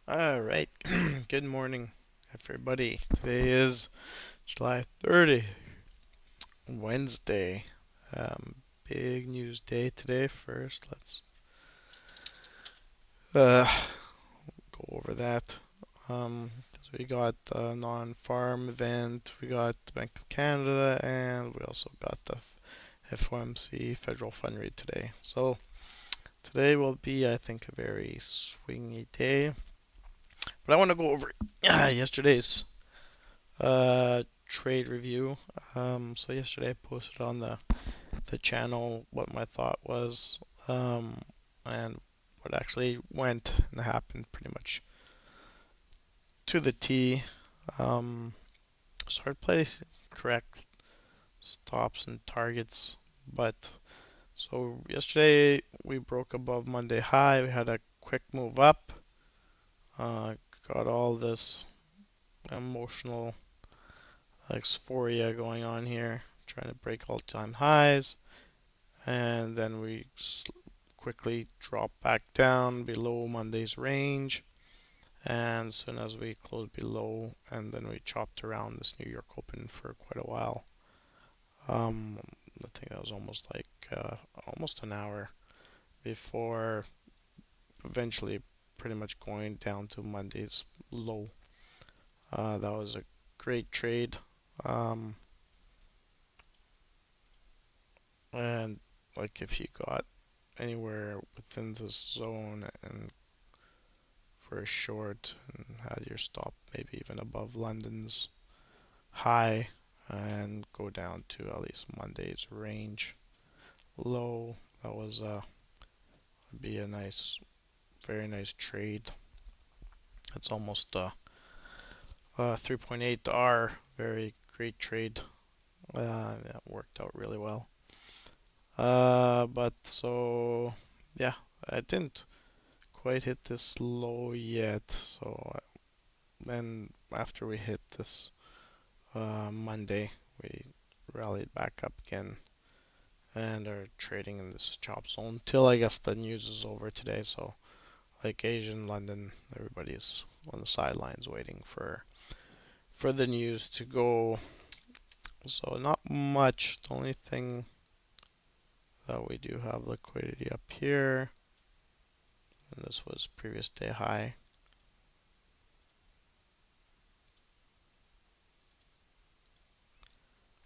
All right. Good morning, everybody. Today is July 30, Wednesday. Um, Big news day today. First, let's uh, go over that. 'Cause we got the non-farm event, we got the Bank of Canada, and we also got the FOMC federal fund rate today. So today will be, I think, a very swingy day. But I want to go over yesterday's trade review. So yesterday I posted on the channel what my thought was, um, and what actually went and happened pretty much to the T. Um, so I placed correct stops and targets, but so yesterday we broke above Monday high. We had a quick move up. Got all this emotional dysphoria going on here, trying to break all-time highs, and then we quickly drop back down below Monday's range. And as soon as we closed below, and then we chopped around this New York Open for quite a while. I think that was almost like almost an hour before eventually pretty much going down to Monday's low. That was a great trade. Um, and like if you got anywhere within this zone and for a short and had your stop maybe even above London's high and go down to at least Monday's range low. That was be a nice, very nice trade. It's almost 3.8 R, very great trade. That worked out really well. But so yeah, I didn't quite hit this low yet. So then after we hit this Monday, we rallied back up again and are trading in this chop zone till I guess the news is over today. So like Asian London, everybody's on the sidelines waiting for the news to go. So not much. The only thing that we do have liquidity up here, and this was previous day high.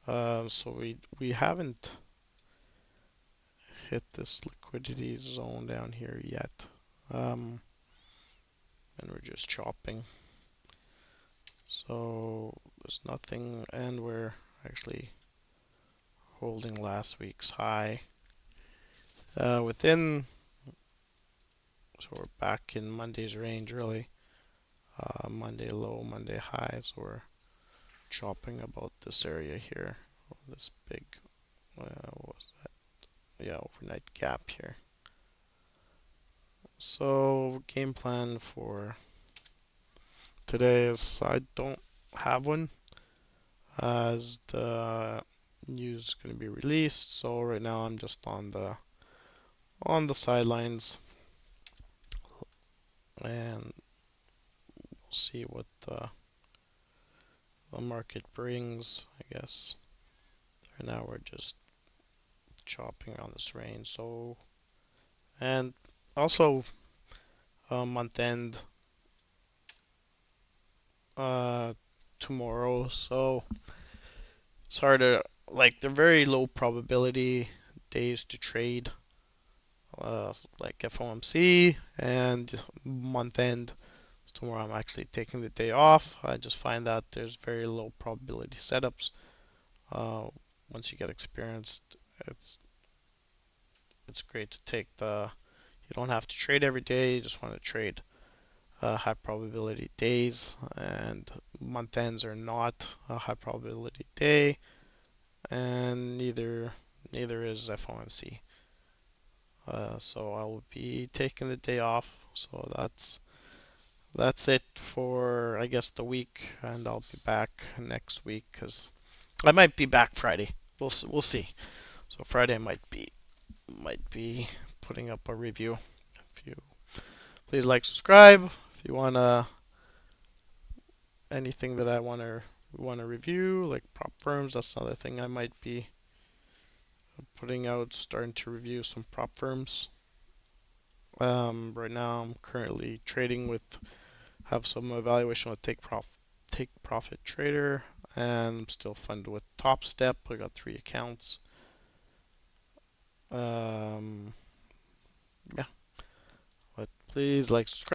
So we haven't hit this liquidity zone down here yet. Um, and we're just chopping. So there's nothing, and we're actually holding last week's high. Within, so we're back in Monday's range really. Monday low, Monday high, so we're chopping about this area here. This big, what was that? Yeah, overnight gap here. So game plan for today is I don't have one as the news is going to be released. So right now I'm just on the sidelines and we'll see what the market brings. I guess right now we're just chopping around this range. So and also month end uh, tomorrow. So it's hard to like they're very low probability days to trade. Like FOMC and month end. Tomorrow I'm actually taking the day off. I just find that there's very low probability setups. Uh, Once you get experienced, it's it's great to take the. You don't have to trade every day. You just want to trade high probability days, and month ends are not a high probability day, and neither is FOMC. So I will be taking the day off. So that's it for I guess the week, and I'll be back next week because I might be back Friday. We'll see. So Friday might be putting up a review. If you please like, subscribe. If you wanna anything that I wanna review, like prop firms, that's another thing I might be putting out, starting to review some prop firms. Right now I'm currently trading with, have some evaluation with Take Profit Trader, and I'm still funded with Top Step. I got 3 accounts. Yeah, but please like, subscribe.